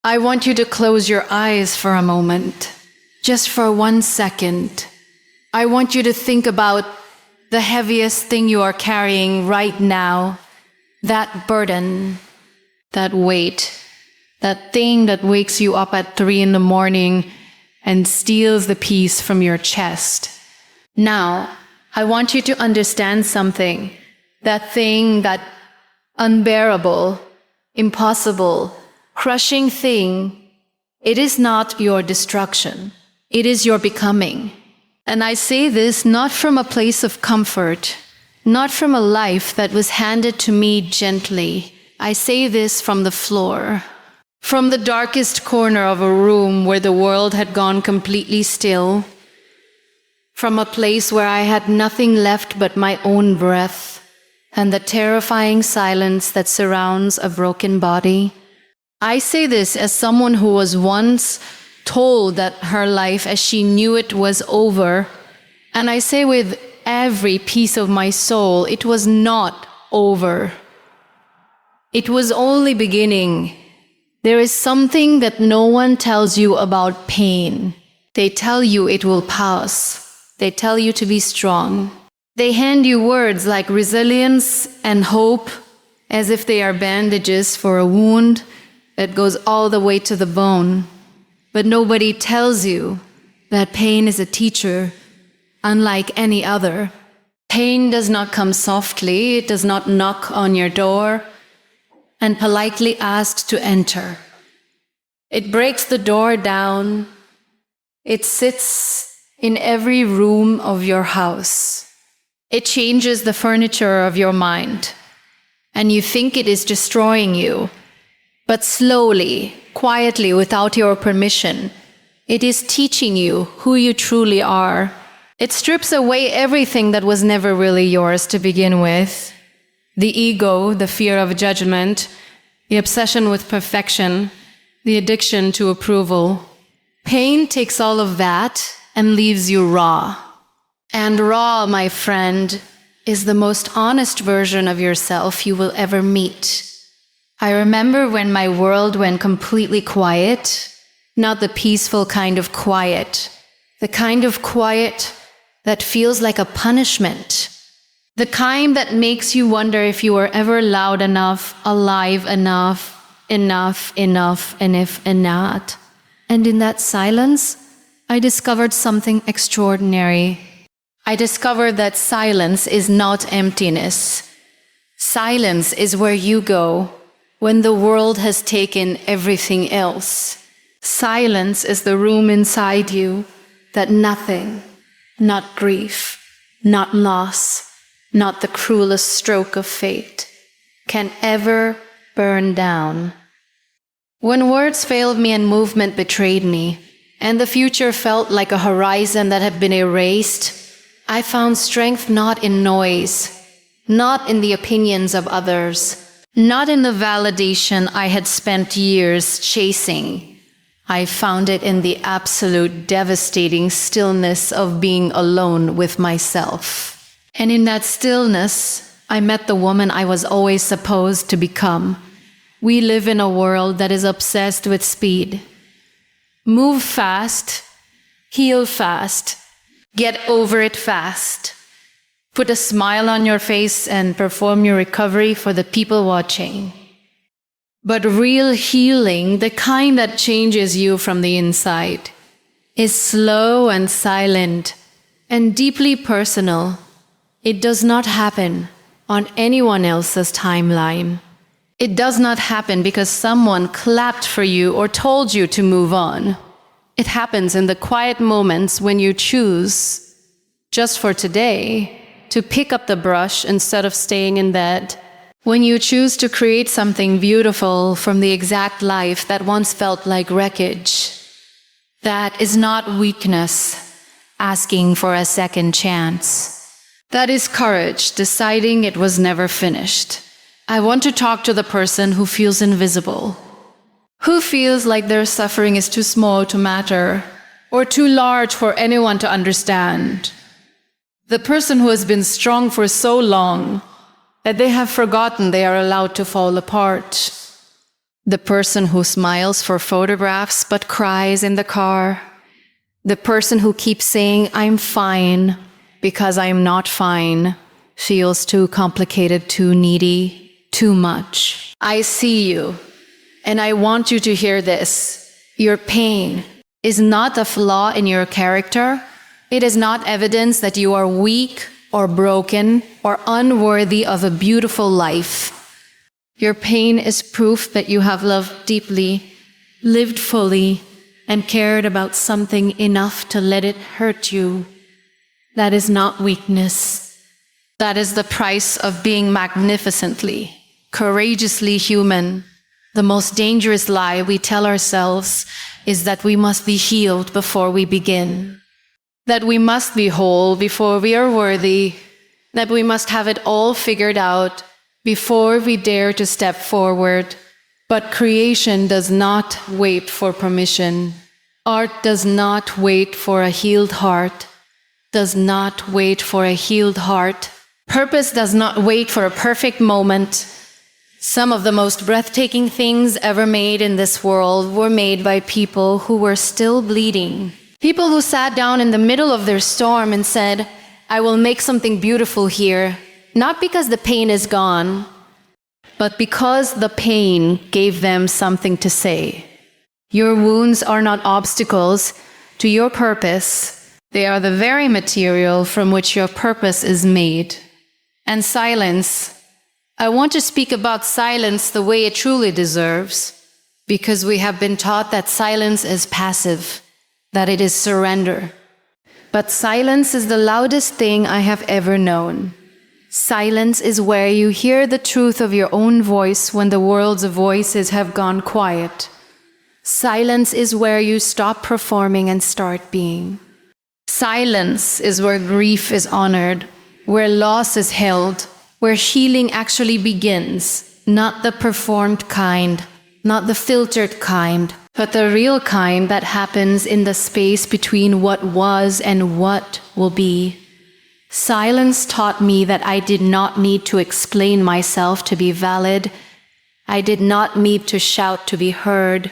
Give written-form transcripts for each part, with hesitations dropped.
I want you to close your eyes for a moment, just for 1 second. I want you to think about the heaviest thing you are carrying right now, that burden, that weight, that thing that wakes you up at 3 in the morning and steals the peace from your chest. Now, I want you to understand something. That thing, that unbearable, impossible, crushing thing, it is not your destruction. It is your becoming. And I say this not from a place of comfort, not from a life that was handed to me gently. I say this from the floor, from the darkest corner of a room where the world had gone completely still, from a place where I had nothing left but my own breath and the terrifying silence that surrounds a broken body. I say this as someone who was once told that her life as she knew it was over, and I say with every piece of my soul, it was not over. It was only beginning. There is something that no one tells you about pain. They tell you it will pass. They tell you to be strong. They hand you words like resilience and hope as if they are bandages for a wound that goes all the way to the bone. But nobody tells you that pain is a teacher, unlike any other. Pain does not come softly. It does not knock on your door and politely asks to enter. It breaks the door down. It sits in every room of your house. It changes the furniture of your mind, and you think it is destroying you. But slowly, quietly, without your permission, it is teaching you who you truly are. It strips away everything that was never really yours to begin with. The ego, the fear of judgment, the obsession with perfection, the addiction to approval. Pain takes all of that and leaves you raw. And raw, my friend, is the most honest version of yourself you will ever meet. I remember when my world went completely quiet, not the peaceful kind of quiet, the kind of quiet that feels like a punishment, the kind that makes you wonder if you were ever loud enough, alive enough, enough, and if not. And in that silence, I discovered something extraordinary. I discovered that silence is not emptiness. Silence is where you go when the world has taken everything else. Silence is the room inside you that nothing, not grief, not loss, not the cruelest stroke of fate, can ever burn down. When words failed me and movement betrayed me, and the future felt like a horizon that had been erased, I found strength not in noise, not in the opinions of others, not in the validation I had spent years chasing. I found it in the absolute devastating stillness of being alone with myself. And in that stillness, I met the woman I was always supposed to become. We live in a world that is obsessed with speed. Move fast, heal fast, get over it fast. Put a smile on your face and perform your recovery for the people watching. But real healing, the kind that changes you from the inside, is slow and silent and deeply personal. It does not happen on anyone else's timeline. It does not happen because someone clapped for you or told you to move on. It happens in the quiet moments when you choose, just for today, to pick up the brush instead of staying in bed. When you choose to create something beautiful from the exact life that once felt like wreckage. That is not weakness, asking for a second chance. That is courage, deciding it was never finished. I want to talk to the person who feels invisible, who feels like their suffering is too small to matter, or too large for anyone to understand. The person who has been strong for so long that they have forgotten they are allowed to fall apart. The person who smiles for photographs but cries in the car. The person who keeps saying, "I'm fine," because I'm not fine. Feels too complicated, too needy, too much. I see you, and I want you to hear this. Your pain is not a flaw in your character. It is not evidence that you are weak or broken or unworthy of a beautiful life. Your pain is proof that you have loved deeply, lived fully, and cared about something enough to let it hurt you. That is not weakness. That is the price of being magnificently, courageously human. The most dangerous lie we tell ourselves is that we must be healed before we begin. That we must be whole before we are worthy. That we must have it all figured out before we dare to step forward. But creation does not wait for permission. Art does not wait for a healed heart. Does not wait for a healed heart. Purpose does not wait for a perfect moment. Some of the most breathtaking things ever made in this world were made by people who were still bleeding. People who sat down in the middle of their storm and said, "I will make something beautiful here," not because the pain is gone, but because the pain gave them something to say. Your wounds are not obstacles to your purpose. They are the very material from which your purpose is made. And silence. I want to speak about silence the way it truly deserves, because we have been taught that silence is passive, that it is surrender. But silence is the loudest thing I have ever known. Silence is where you hear the truth of your own voice when the world's voices have gone quiet. Silence is where you stop performing and start being. Silence is where grief is honored, where loss is held, where healing actually begins, not the performed kind, not the filtered kind, but the real kind that happens in the space between what was and what will be. Silence taught me that I did not need to explain myself to be valid. I did not need to shout to be heard.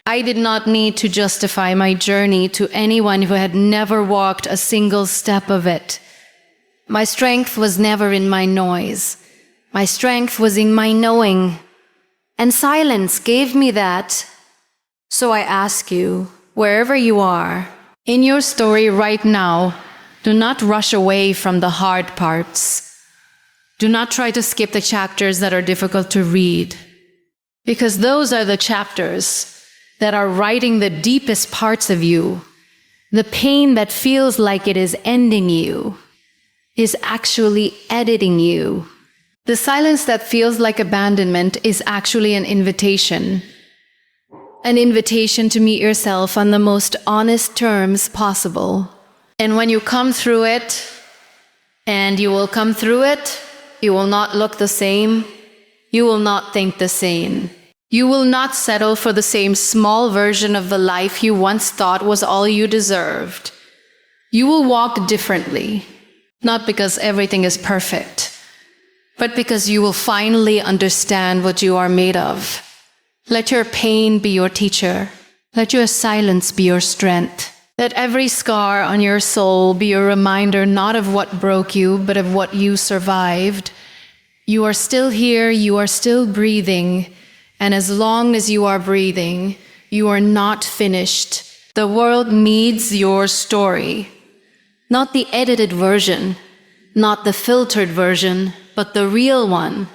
I did not need to justify my journey to anyone who had never walked a single step of it. My strength was never in my noise. My strength was in my knowing. And silence gave me that. So I ask you, wherever you are, in your story right now, do not rush away from the hard parts. Do not try to skip the chapters that are difficult to read, because those are the chapters that are writing the deepest parts of you. The pain that feels like it is ending you is actually editing you. The silence that feels like abandonment is actually an invitation to meet yourself on the most honest terms possible. And when you come through it, and you will come through it, you will not look the same, you will not think the same. You will not settle for the same small version of the life you once thought was all you deserved. You will walk differently, not because everything is perfect, but because you will finally understand what you are made of. Let your pain be your teacher. Let your silence be your strength. Let every scar on your soul be a reminder not of what broke you, but of what you survived. You are still here, you are still breathing, and as long as you are breathing, you are not finished. The world needs your story. Not the edited version, not the filtered version, but the real one.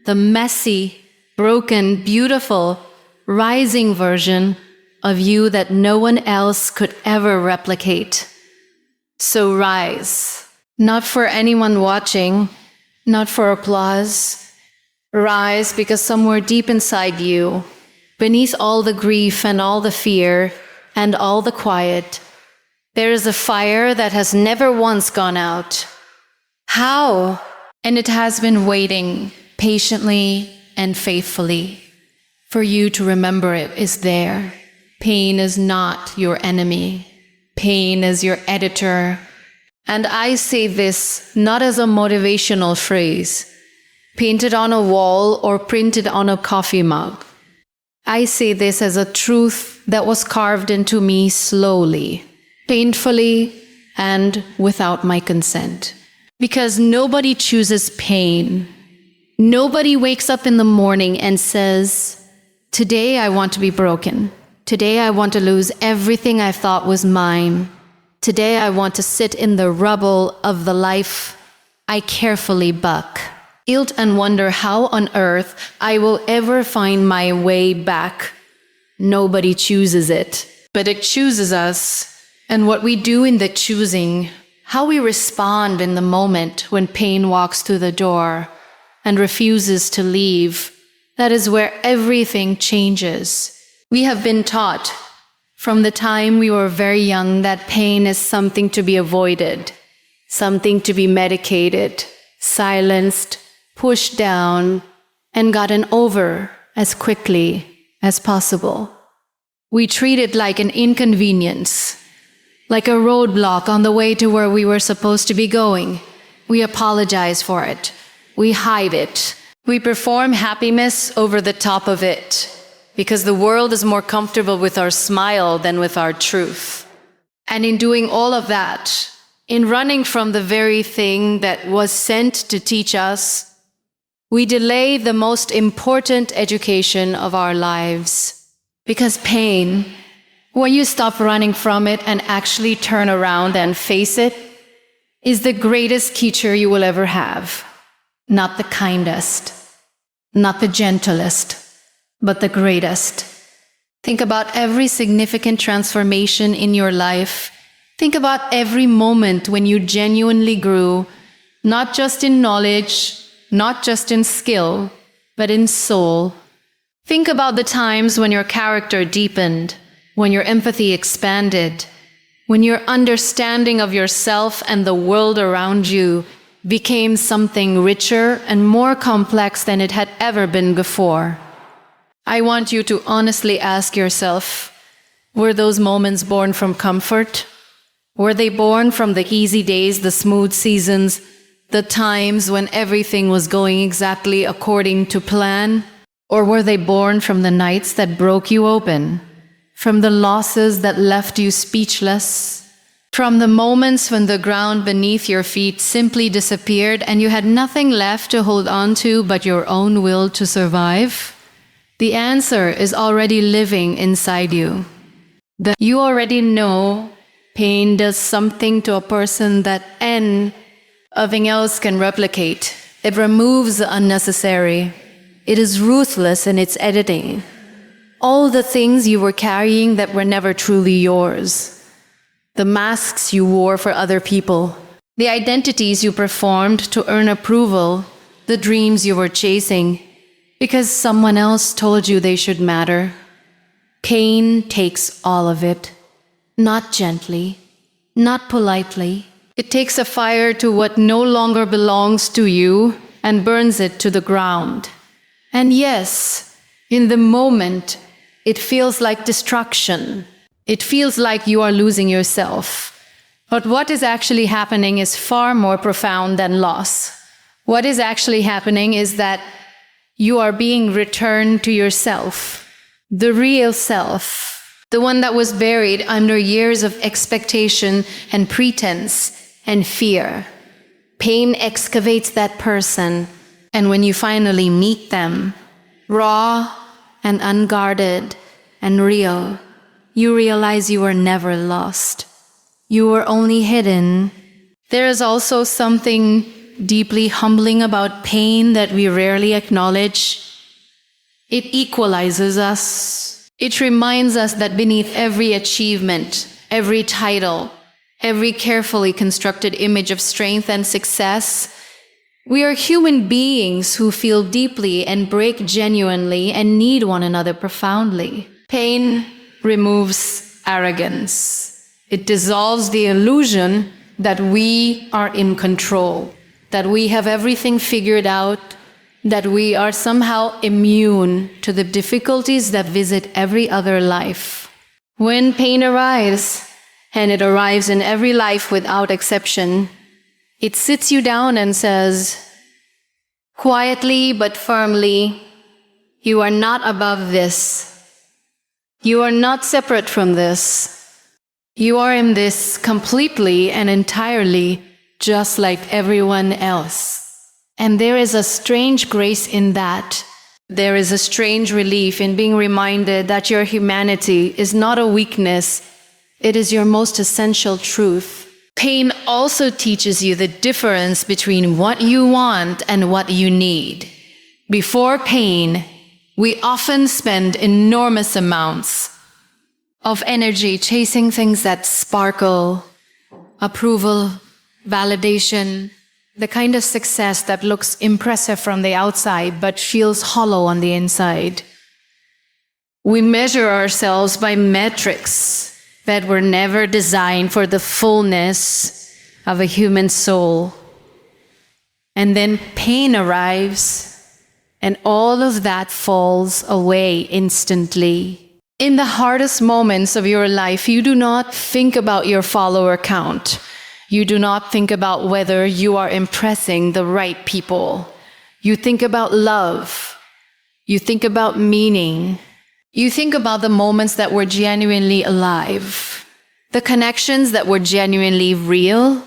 The messy, broken, beautiful, rising version of you that no one else could ever replicate. So rise, not for anyone watching, not for applause. Rise because somewhere deep inside you, beneath all the grief and all the fear and all the quiet, there is a fire that has never once gone out. How? And it has been waiting patiently and faithfully for you to remember it is there. Pain is not your enemy. Pain is your editor. And I say this not as a motivational phrase, painted on a wall or printed on a coffee mug. I see this as a truth that was carved into me slowly, painfully, and without my consent. Because nobody chooses pain. Nobody wakes up in the morning and says, "Today I want to be broken. Today I want to lose everything I thought was mine. Today I want to sit in the rubble of the life I carefully buck. Guilt and wonder how on earth I will ever find my way back." Nobody chooses it, but it chooses us. And what we do in the choosing, how we respond in the moment when pain walks through the door and refuses to leave, that is where everything changes. We have been taught from the time we were very young that pain is something to be avoided, something to be medicated, silenced, pushed down, and gotten over as quickly as possible. We treat it like an inconvenience, like a roadblock on the way to where we were supposed to be going. We apologize for it. We hide it. We perform happiness over the top of it, because the world is more comfortable with our smile than with our truth. And in doing all of that, in running from the very thing that was sent to teach us, we delay the most important education of our lives. Because pain, when you stop running from it and actually turn around and face it, is the greatest teacher you will ever have. Not the kindest, not the gentlest, but the greatest. Think about every significant transformation in your life. Think about every moment when you genuinely grew, not just in knowledge, not just in skill, but in soul. Think about the times when your character deepened, when your empathy expanded, when your understanding of yourself and the world around you became something richer and more complex than it had ever been before. I want you to honestly ask yourself, were those moments born from comfort? Were they born from the easy days, the smooth seasons, the times when everything was going exactly according to plan? Or were they born from the nights that broke you open, from the losses that left you speechless, from the moments when the ground beneath your feet simply disappeared and you had nothing left to hold on to but your own will to survive? The answer is already living inside you. You already know pain does something to a person that nothing else can replicate. It removes the unnecessary. It is ruthless in its editing. All the things you were carrying that were never truly yours. The masks you wore for other people. The identities you performed to earn approval. The dreams you were chasing because someone else told you they should matter. Pain takes all of it. Not gently, not politely. It takes a fire to what no longer belongs to you and burns it to the ground. And yes, in the moment, it feels like destruction. It feels like you are losing yourself. But what is actually happening is far more profound than loss. What is actually happening is that you are being returned to yourself, the real self, the one that was buried under years of expectation and pretense and fear. Pain excavates that person, and when you finally meet them, raw and unguarded and real, you realize you were never lost. You were only hidden. There is also something deeply humbling about pain that we rarely acknowledge. It equalizes us. It reminds us that beneath every achievement, every title, every carefully constructed image of strength and success, we are human beings who feel deeply and break genuinely and need one another profoundly. Pain removes arrogance. It dissolves the illusion that we are in control, that we have everything figured out, that we are somehow immune to the difficulties that visit every other life. When pain arrives, and it arrives in every life without exception, it sits you down and says, quietly but firmly, you are not above this. You are not separate from this. You are in this completely and entirely, just like everyone else. And there is a strange grace in that. There is a strange relief in being reminded that your humanity is not a weakness, it is your most essential truth. Pain also teaches you the difference between what you want and what you need. Before pain, we often spend enormous amounts of energy chasing things that sparkle, approval, validation, the kind of success that looks impressive from the outside but feels hollow on the inside. We measure ourselves by metrics that were never designed for the fullness of a human soul. And then pain arrives, and all of that falls away instantly. In the hardest moments of your life, you do not think about your follower count. You do not think about whether you are impressing the right people. You think about love. You think about meaning. You think about the moments that were genuinely alive, the connections that were genuinely real,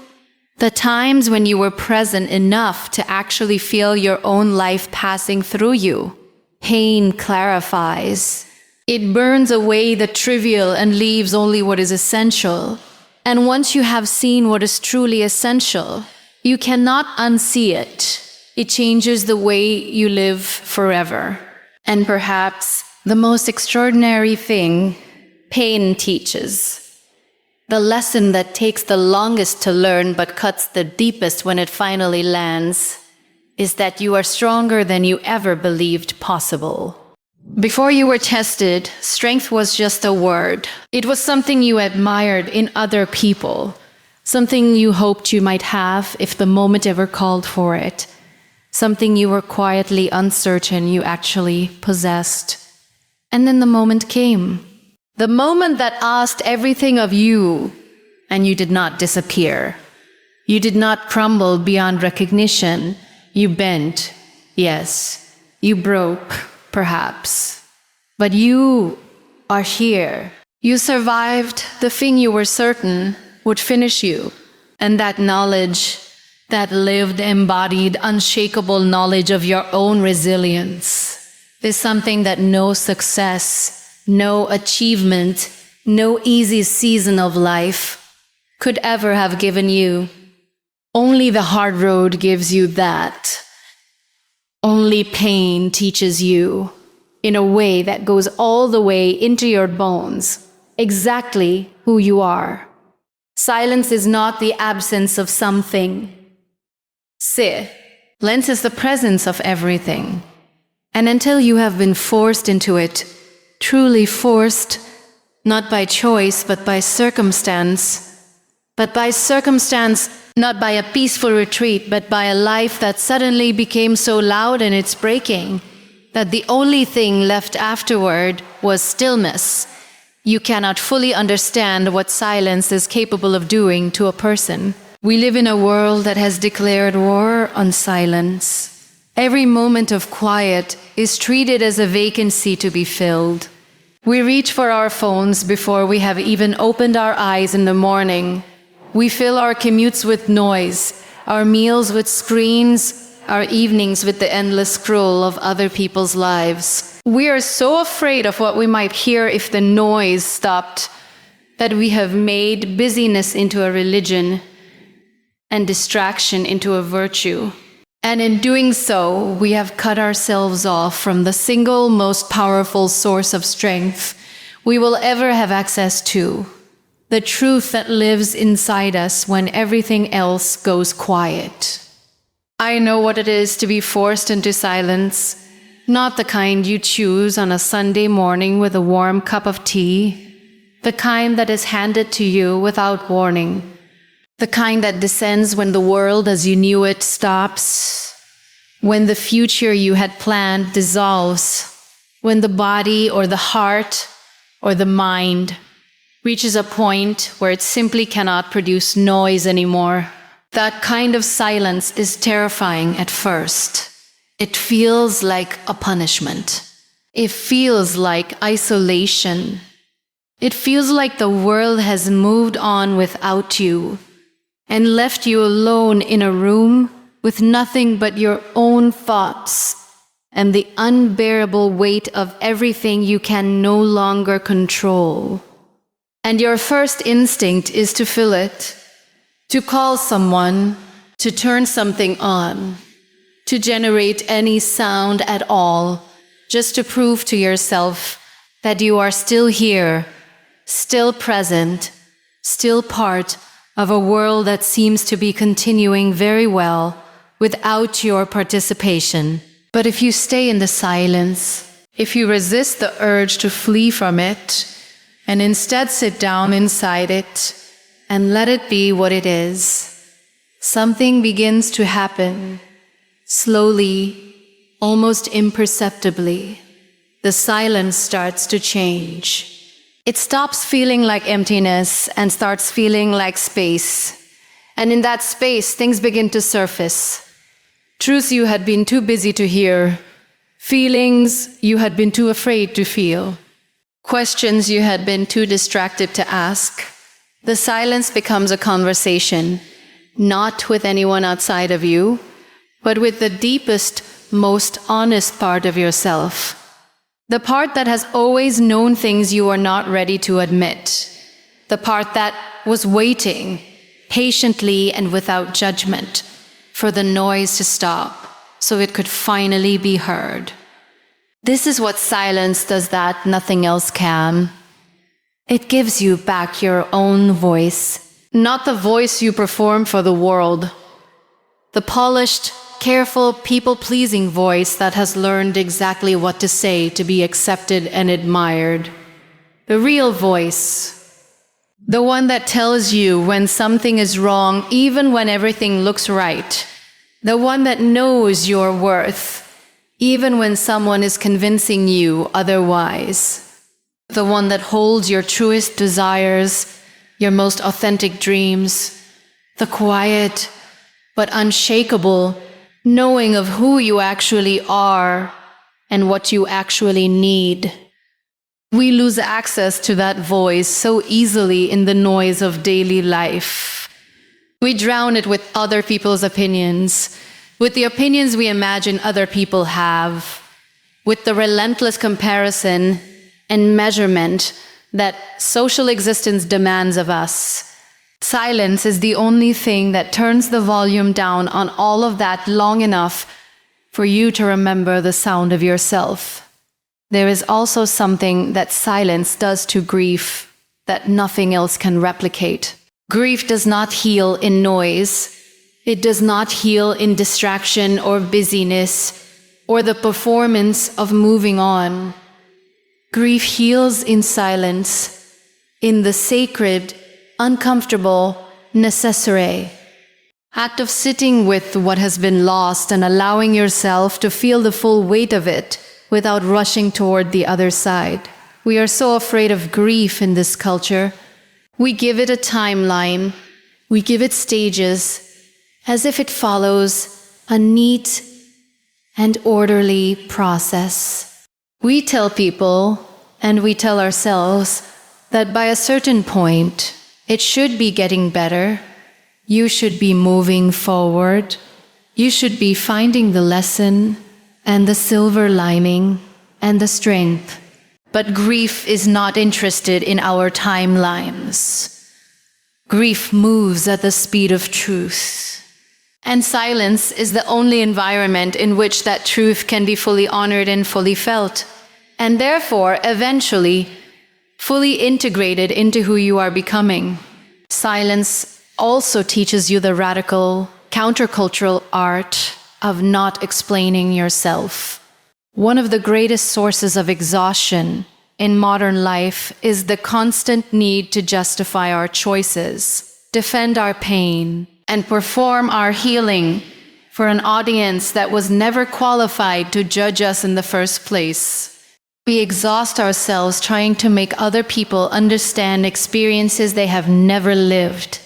the times when you were present enough to actually feel your own life passing through you. Pain clarifies. It burns away the trivial and leaves only what is essential. And once you have seen what is truly essential, you cannot unsee it. It changes the way you live forever. And perhaps the most extraordinary thing pain teaches, the lesson that takes the longest to learn but cuts the deepest when it finally lands, is that you are stronger than you ever believed possible. Before you were tested, strength was just a word. It was something you admired in other people, something you hoped you might have if the moment ever called for it, something you were quietly uncertain you actually possessed. And then the moment came. The moment that asked everything of you, and you did not disappear. You did not crumble beyond recognition. You bent, yes. You broke, perhaps. But you are here. You survived the thing you were certain would finish you. And that knowledge, that lived, embodied, unshakable knowledge of your own resilience, is something that no success, no achievement, no easy season of life could ever have given you. Only the hard road gives you that. Only pain teaches you, in a way that goes all the way into your bones, exactly who you are. Silence is not the absence of something. Silence is the presence of everything. And until you have been forced into it, truly forced, not by choice, but by circumstance, not by a peaceful retreat, but by a life that suddenly became so loud in its breaking that the only thing left afterward was stillness, you cannot fully understand what silence is capable of doing to a person. We live in a world that has declared war on silence. Every moment of quiet is treated as a vacancy to be filled. We reach for our phones before we have even opened our eyes in the morning. We fill our commutes with noise, our meals with screens, our evenings with the endless scroll of other people's lives. We are so afraid of what we might hear if the noise stopped that we have made busyness into a religion and distraction into a virtue. And in doing so, we have cut ourselves off from the single most powerful source of strength we will ever have access to, the truth that lives inside us when everything else goes quiet. I know what it is to be forced into silence, not the kind you choose on a Sunday morning with a warm cup of tea, the kind that is handed to you without warning, the kind that descends when the world as you knew it stops, when the future you had planned dissolves, when the body or the heart or the mind reaches a point where it simply cannot produce noise anymore. That kind of silence is terrifying at first. It feels like a punishment. It feels like isolation. It feels like the world has moved on without you and left you alone in a room with nothing but your own thoughts and the unbearable weight of everything you can no longer control. And your first instinct is to fill it, to call someone, to turn something on, to generate any sound at all, just to prove to yourself that you are still here, still present, still part of a world that seems to be continuing very well without your participation. But if you stay in the silence, if you resist the urge to flee from it, and instead sit down inside it and let it be what it is, something begins to happen. Slowly, almost imperceptibly, the silence starts to change. It stops feeling like emptiness and starts feeling like space. And in that space, things begin to surface. Truths you had been too busy to hear, feelings you had been too afraid to feel, questions you had been too distracted to ask. The silence becomes a conversation, not with anyone outside of you, but with the deepest, most honest part of yourself. The part that has always known things you are not ready to admit. The part that was waiting, patiently and without judgment, for the noise to stop, so it could finally be heard. This is what silence does that nothing else can. It gives you back your own voice, not the voice you perform for the world. The polished, careful, people-pleasing voice that has learned exactly what to say to be accepted and admired. The real voice. The one that tells you when something is wrong, even when everything looks right. The one that knows your worth, even when someone is convincing you otherwise. The one that holds your truest desires, your most authentic dreams. The quiet, but unshakable, knowing of who you actually are and what you actually need. We lose access to that voice so easily in the noise of daily life. We drown it with other people's opinions, with the opinions we imagine other people have, with the relentless comparison and measurement that social existence demands of us. Silence is the only thing that turns the volume down on all of that long enough for you to remember the sound of yourself. There is also something that silence does to grief that nothing else can replicate. Grief does not heal in noise. It does not heal in distraction or busyness or the performance of moving on. Grief heals in silence, in the sacred, uncomfortable, necessary act of sitting with what has been lost and allowing yourself to feel the full weight of it without rushing toward the other side. We are so afraid of grief in this culture. We give it a timeline, we give it stages, as if it follows a neat and orderly process. We tell people, and we tell ourselves, that by a certain point, it should be getting better. You should be moving forward. You should be finding the lesson and the silver lining and the strength. But grief is not interested in our timelines. Grief moves at the speed of truth. And silence is the only environment in which that truth can be fully honored and fully felt, and therefore, eventually, fully integrated into who you are becoming. Silence also teaches you the radical, countercultural art of not explaining yourself. One of the greatest sources of exhaustion in modern life is the constant need to justify our choices, defend our pain, and perform our healing for an audience that was never qualified to judge us in the first place. We exhaust ourselves trying to make other people understand experiences they have never lived.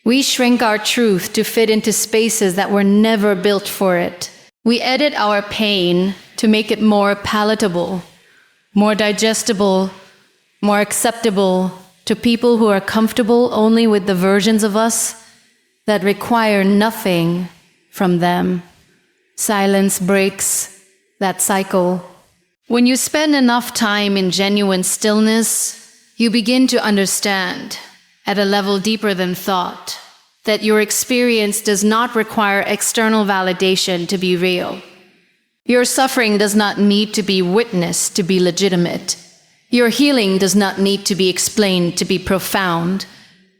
We shrink our truth to fit into spaces that were never built for it. We edit our pain to make it more palatable. more digestible, more acceptable to people who are comfortable only with the versions of us that require nothing from them. Silence breaks that cycle. When you spend enough time in genuine stillness, you begin to understand, at a level deeper than thought, that your experience does not require external validation to be real. Your suffering does not need to be witnessed to be legitimate. Your healing does not need to be explained to be profound.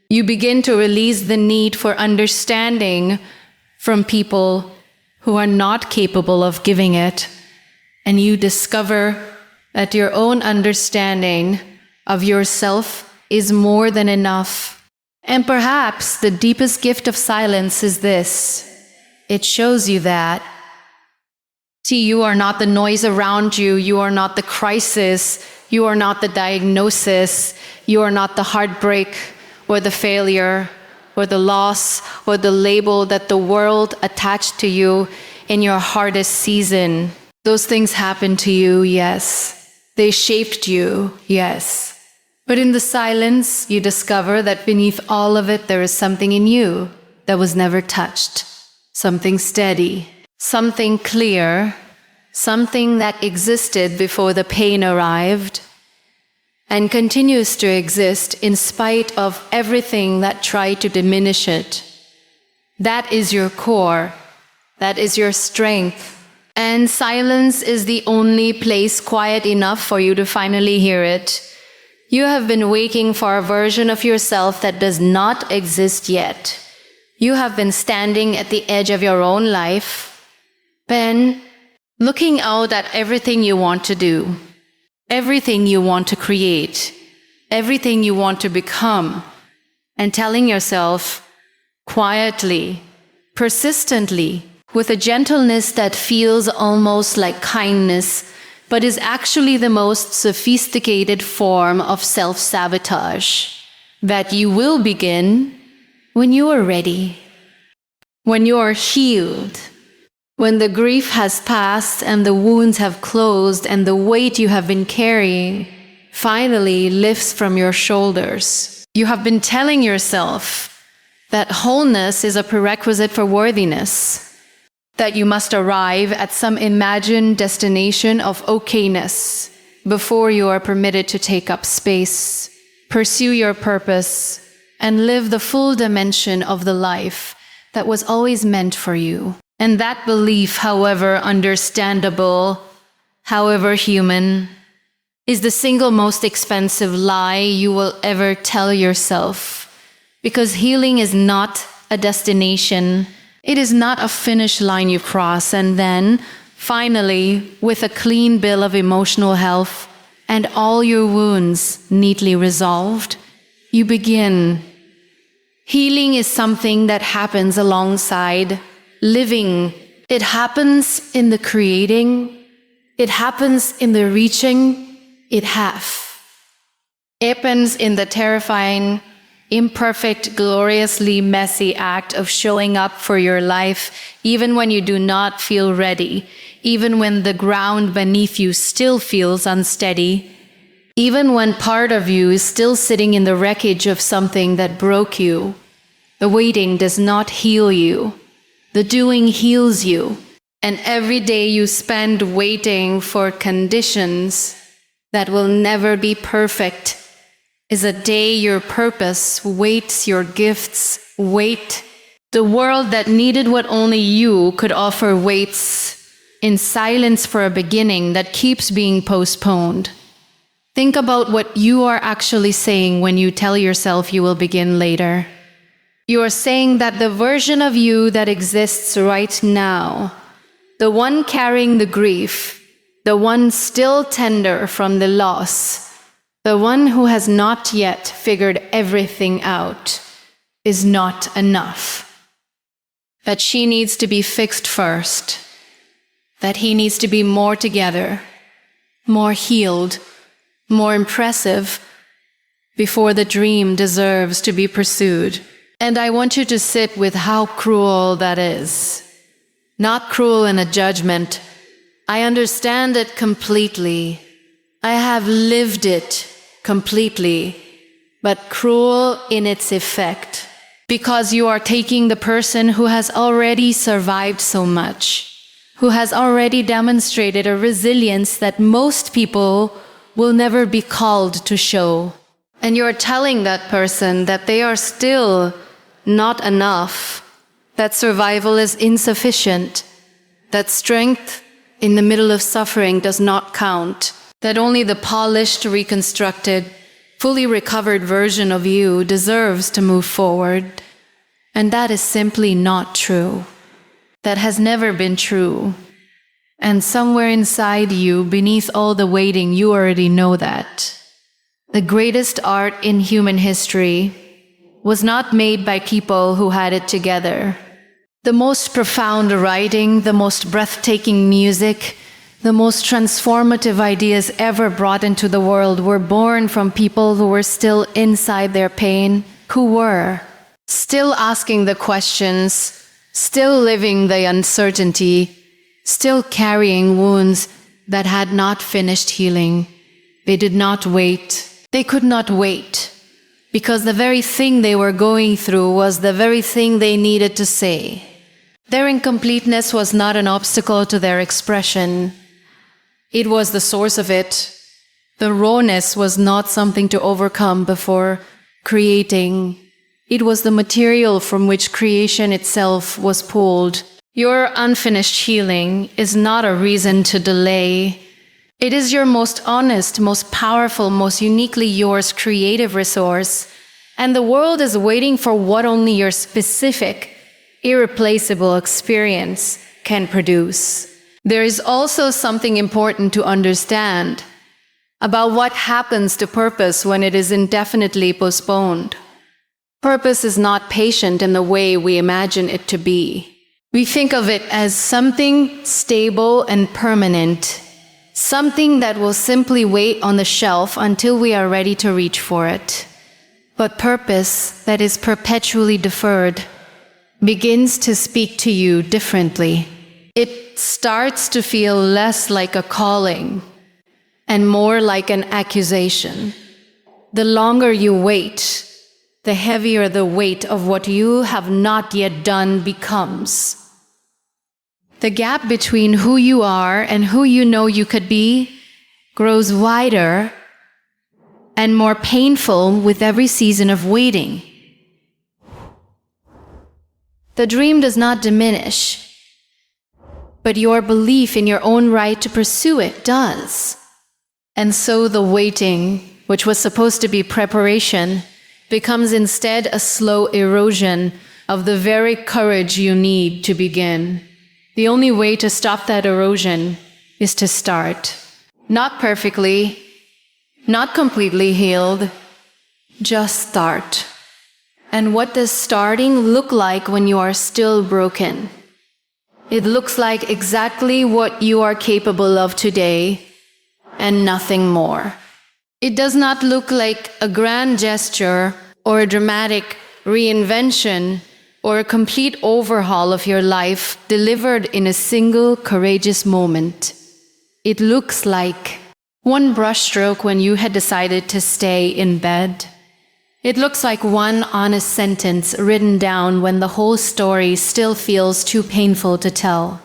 You begin to release the need for understanding from people who are not capable of giving it, and you discover that your own understanding of yourself is more than enough. And perhaps the deepest gift of silence is this: it shows you that. See, you are not the noise around you, you are not the crisis, you are not the diagnosis, you are not the heartbreak or the failure or the loss or the label that the world attached to you in your hardest season. Those things happened to you, yes. They shaped you, yes. But in the silence, you discover that beneath all of it, there is something in you that was never touched. Something steady, something clear, something that existed before the pain arrived and continues to exist in spite of everything that tried to diminish it. That is your core. That is your strength. And silence is the only place quiet enough for you to finally hear it. You have been waiting for a version of yourself that does not exist yet. You have been standing at the edge of your own life, been looking out at everything you want to do, everything you want to create, everything you want to become, and telling yourself quietly, persistently, with a gentleness that feels almost like kindness, but is actually the most sophisticated form of self-sabotage, that you will begin when you are ready, when you are healed, when the grief has passed and the wounds have closed and the weight you have been carrying finally lifts from your shoulders. You have been telling yourself that wholeness is a prerequisite for worthiness, that you must arrive at some imagined destination of okayness before you are permitted to take up space, pursue your purpose, and live the full dimension of the life that was always meant for you. And that belief, however understandable, however human, is the single most expensive lie you will ever tell yourself. Because healing is not a destination. It is not a finish line you cross and then, finally, with a clean bill of emotional health and all your wounds neatly resolved, you begin. Healing is something that happens alongside living. It happens in the creating. It happens in the reaching. It happens in the terrifying, imperfect, gloriously messy act of showing up for your life, even when you do not feel ready, even when the ground beneath you still feels unsteady, even when part of you is still sitting in the wreckage of something that broke you. The waiting does not heal you. The doing heals you. And every day you spend waiting for conditions that will never be perfect is a day your purpose waits, your gifts wait. The world that needed what only you could offer waits in silence for a beginning that keeps being postponed. Think about what you are actually saying when you tell yourself you will begin later. You are saying that the version of you that exists right now, the one carrying the grief, the one still tender from the loss, the one who has not yet figured everything out, is not enough. That she needs to be fixed first. That he needs to be more together, more healed, more impressive, before the dream deserves to be pursued. And I want you to sit with how cruel that is. Not cruel in a judgment. I understand it completely. I have lived it completely, but cruel in its effect, because you are taking the person who has already survived so much, who has already demonstrated a resilience that most people will never be called to show. And you're telling that person that they are still not enough, that survival is insufficient, that strength in the middle of suffering does not count, that only the polished, reconstructed, fully recovered version of you deserves to move forward. And that is simply not true. That has never been true. And somewhere inside you, beneath all the waiting, you already know that. The greatest art in human history was not made by people who had it together. The most profound writing, the most breathtaking music, the most transformative ideas ever brought into the world were born from people who were still inside their pain, who were still asking the questions, still living the uncertainty, still carrying wounds that had not finished healing. They did not wait. They could not wait, because the very thing they were going through was the very thing they needed to say. Their incompleteness was not an obstacle to their expression. It was the source of it. The rawness was not something to overcome before creating. It was the material from which creation itself was pulled. Your unfinished healing is not a reason to delay. It is your most honest, most powerful, most uniquely yours creative resource. And the world is waiting for what only your specific, irreplaceable experience can produce. There is also something important to understand about what happens to purpose when it is indefinitely postponed. Purpose is not patient in the way we imagine it to be. We think of it as something stable and permanent, something that will simply wait on the shelf until we are ready to reach for it. But purpose that is perpetually deferred begins to speak to you differently. It starts to feel less like a calling and more like an accusation. The longer you wait, the heavier the weight of what you have not yet done becomes. The gap between who you are and who you know you could be grows wider and more painful with every season of waiting. The dream does not diminish, but your belief in your own right to pursue it does. And so the waiting, which was supposed to be preparation, becomes instead a slow erosion of the very courage you need to begin. The only way to stop that erosion is to start. Not perfectly, not completely healed, just start. And what does starting look like when you are still broken? It looks like exactly what you are capable of today and nothing more. It does not look like a grand gesture or a dramatic reinvention or a complete overhaul of your life delivered in a single courageous moment. It looks like one brushstroke when you had decided to stay in bed. It looks like one honest sentence written down when the whole story still feels too painful to tell.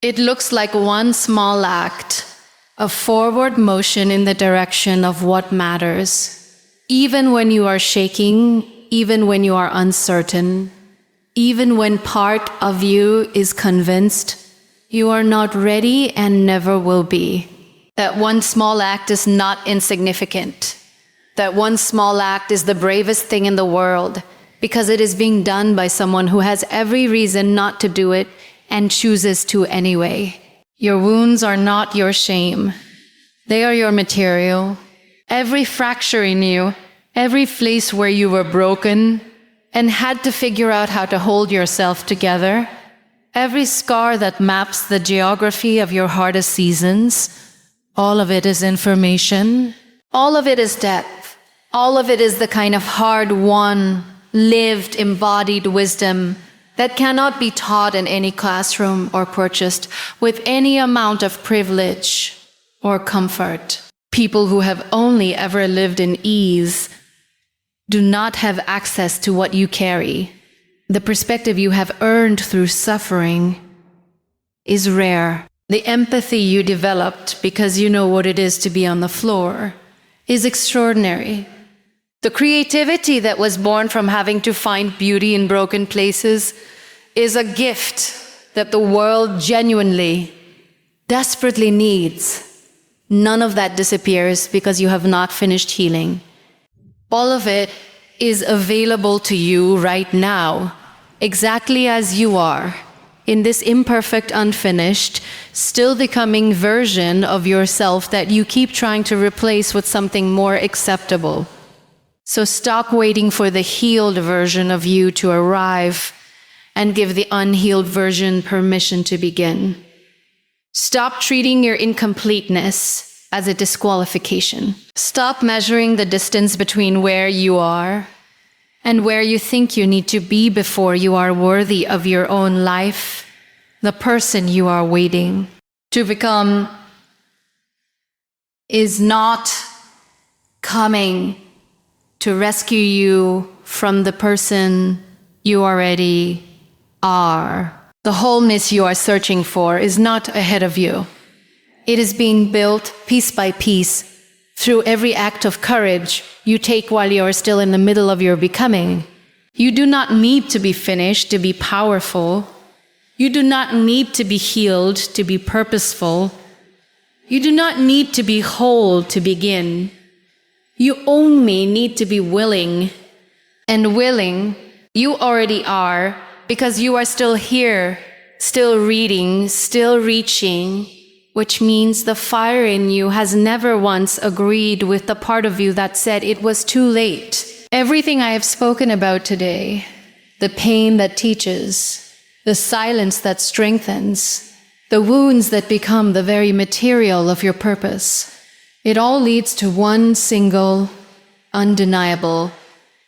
It looks like one small act, a forward motion in the direction of what matters. Even when you are shaking, even when you are uncertain, even when part of you is convinced, you are not ready and never will be. That one small act is not insignificant. That one small act is the bravest thing in the world because it is being done by someone who has every reason not to do it and chooses to anyway. Your wounds are not your shame. They are your material. Every fracture in you, every place where you were broken and had to figure out how to hold yourself together, every scar that maps the geography of your hardest seasons, all of it is information. All of it is depth. All of it is the kind of hard-won, lived, embodied wisdom that cannot be taught in any classroom or purchased with any amount of privilege or comfort. People who have only ever lived in ease do not have access to what you carry. The perspective you have earned through suffering is rare. The empathy you developed because you know what it is to be on the floor is extraordinary. The creativity that was born from having to find beauty in broken places is a gift that the world genuinely, desperately needs. None of that disappears because you have not finished healing. All of it is available to you right now, exactly as you are, in this imperfect, unfinished, still becoming version of yourself that you keep trying to replace with something more acceptable. So stop waiting for the healed version of you to arrive and give the unhealed version permission to begin. Stop treating your incompleteness as a disqualification. Stop measuring the distance between where you are and where you think you need to be before you are worthy of your own life, the person you are waiting to become is not coming to rescue you from the person you already are. The wholeness you are searching for is not ahead of you. It is being built piece by piece through every act of courage you take while you are still in the middle of your becoming. You do not need to be finished to be powerful. You do not need to be healed to be purposeful. You do not need to be whole to begin. You only need to be willing. And willing, you already are, because you are still here, still reading, still reaching, which means the fire in you has never once agreed with the part of you that said it was too late. Everything I have spoken about today, the pain that teaches, the silence that strengthens, the wounds that become the very material of your purpose, it all leads to one single, undeniable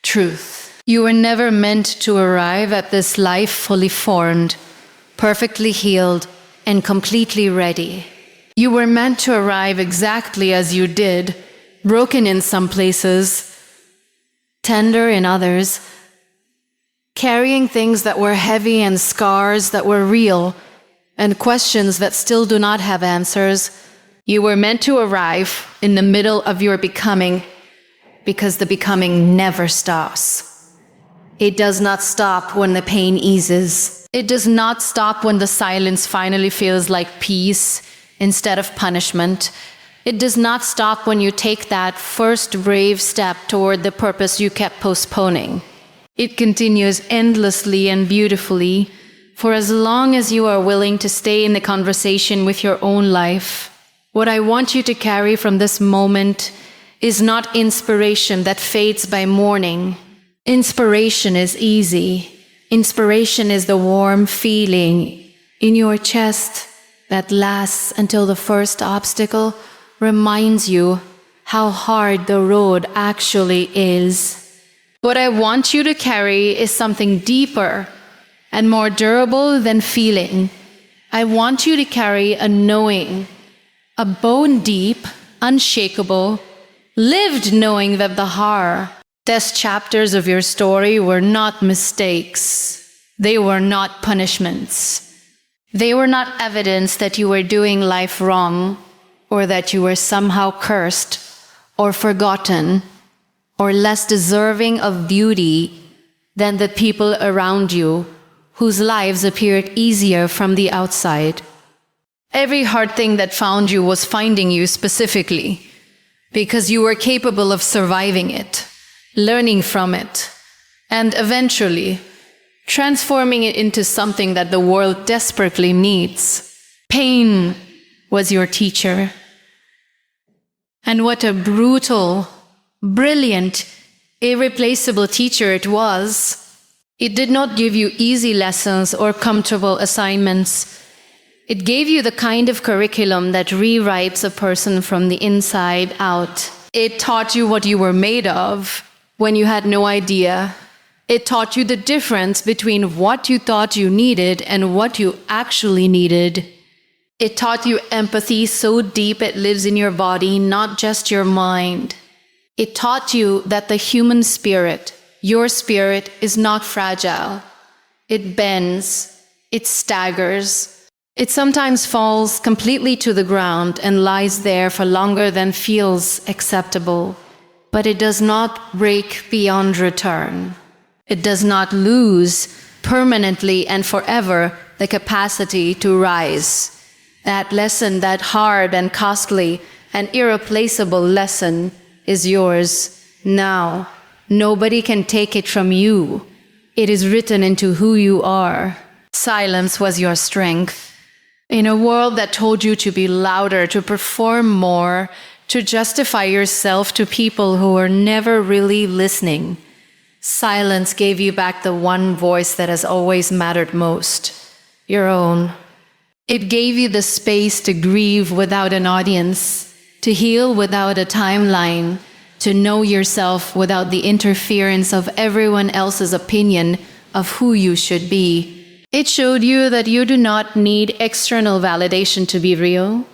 truth. You were never meant to arrive at this life fully formed, perfectly healed, and completely ready. You were meant to arrive exactly as you did, broken in some places, tender in others, carrying things that were heavy and scars that were real, and questions that still do not have answers. You were meant to arrive in the middle of your becoming, because the becoming never stops. It does not stop when the pain eases. It does not stop when the silence finally feels like peace instead of punishment. It does not stop when you take that first brave step toward the purpose you kept postponing. It continues endlessly and beautifully for as long as you are willing to stay in the conversation with your own life. What I want you to carry from this moment is not inspiration that fades by morning. Inspiration is easy. Inspiration is the warm feeling in your chest that lasts until the first obstacle reminds you how hard the road actually is. What I want you to carry is something deeper and more durable than feeling. I want you to carry a knowing, a bone deep, unshakable, lived knowing that the hardest chapters of your story were not mistakes. They were not punishments. They were not evidence that you were doing life wrong, or that you were somehow cursed, or forgotten, or less deserving of beauty than the people around you, whose lives appeared easier from the outside. Every hard thing that found you was finding you specifically, because you were capable of surviving it, learning from it, and eventually transforming it into something that the world desperately needs. Pain was your teacher. And what a brutal, brilliant, irreplaceable teacher it was. It did not give you easy lessons or comfortable assignments. It gave you the kind of curriculum that rewrites a person from the inside out. It taught you what you were made of when you had no idea. It taught you the difference between what you thought you needed and what you actually needed. It taught you empathy so deep it lives in your body, not just your mind. It taught you that the human spirit, your spirit, is not fragile. It bends, it staggers. It sometimes falls completely to the ground and lies there for longer than feels acceptable. But it does not break beyond return. It does not lose permanently and forever the capacity to rise. That lesson, that hard and costly and irreplaceable lesson, is yours now. Nobody can take it from you. It is written into who you are. Silence was your strength. In a world that told you to be louder, to perform more, to justify yourself to people who were never really listening, silence gave you back the one voice that has always mattered most, your own. It gave you the space to grieve without an audience, to heal without a timeline, to know yourself without the interference of everyone else's opinion of who you should be. It showed you that you do not need external validation to be real.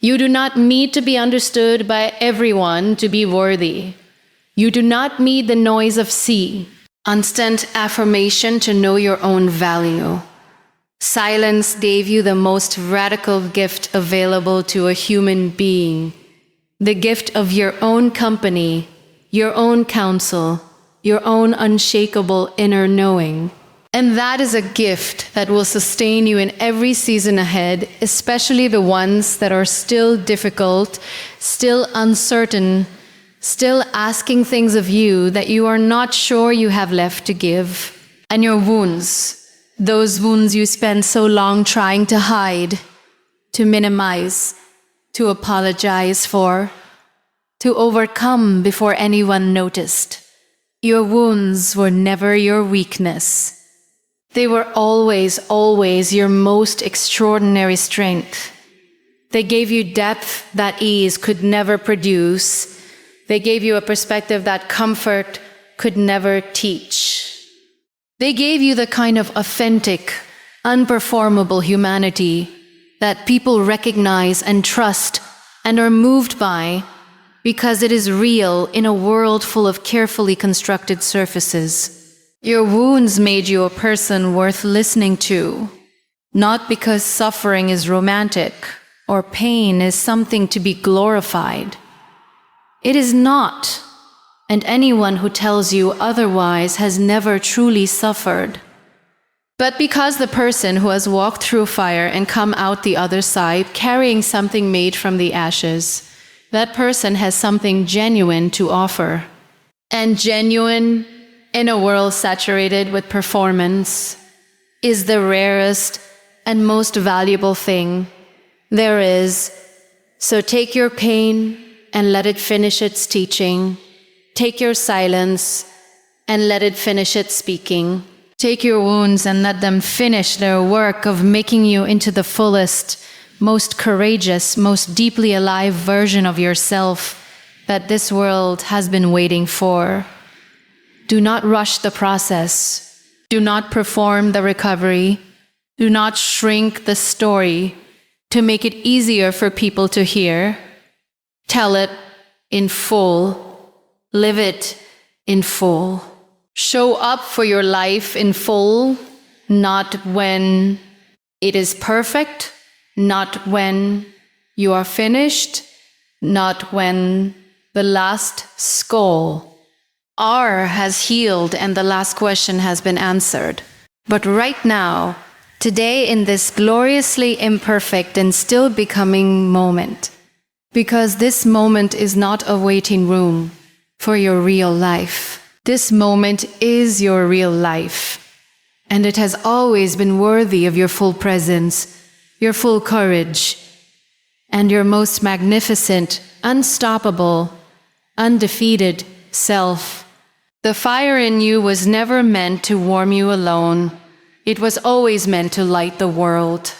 You do not need to be understood by everyone to be worthy. You do not need the noise of constant affirmation to know your own value. Silence gave you the most radical gift available to a human being, the gift of your own company, your own counsel, your own unshakable inner knowing. And that is a gift that will sustain you in every season ahead, especially the ones that are still difficult, still uncertain, still asking things of you that you are not sure you have left to give. And your wounds, those wounds you spent so long trying to hide, to minimize, to apologize for, to overcome before anyone noticed. Your wounds were never your weakness. They were always, always your most extraordinary strength. They gave you depth that ease could never produce. They gave you a perspective that comfort could never teach. They gave you the kind of authentic, unperformable humanity that people recognize and trust and are moved by because it is real in a world full of carefully constructed surfaces. Your wounds made you a person worth listening to, not because suffering is romantic or pain is something to be glorified. It is not, and anyone who tells you otherwise has never truly suffered. But because the person who has walked through fire and come out the other side carrying something made from the ashes, that person has something genuine to offer. And genuine, in a world saturated with performance, is the rarest and most valuable thing there is. So take your pain and let it finish its teaching. Take your silence and let it finish its speaking. Take your wounds and let them finish their work of making you into the fullest, most courageous, most deeply alive version of yourself that this world has been waiting for. Do not rush the process. Do not perform the recovery. Do not shrink the story to make it easier for people to hear. Tell it in full. Live it in full. Show up for your life in full, not when it is perfect, not when you are finished, not when the last skull R has healed and the last question has been answered. But right now, today in this gloriously imperfect and still becoming moment, because this moment is not a waiting room for your real life. This moment is your real life, and it has always been worthy of your full presence, your full courage, and your most magnificent, unstoppable, undefeated self. The fire in you was never meant to warm you alone. It was always meant to light the world.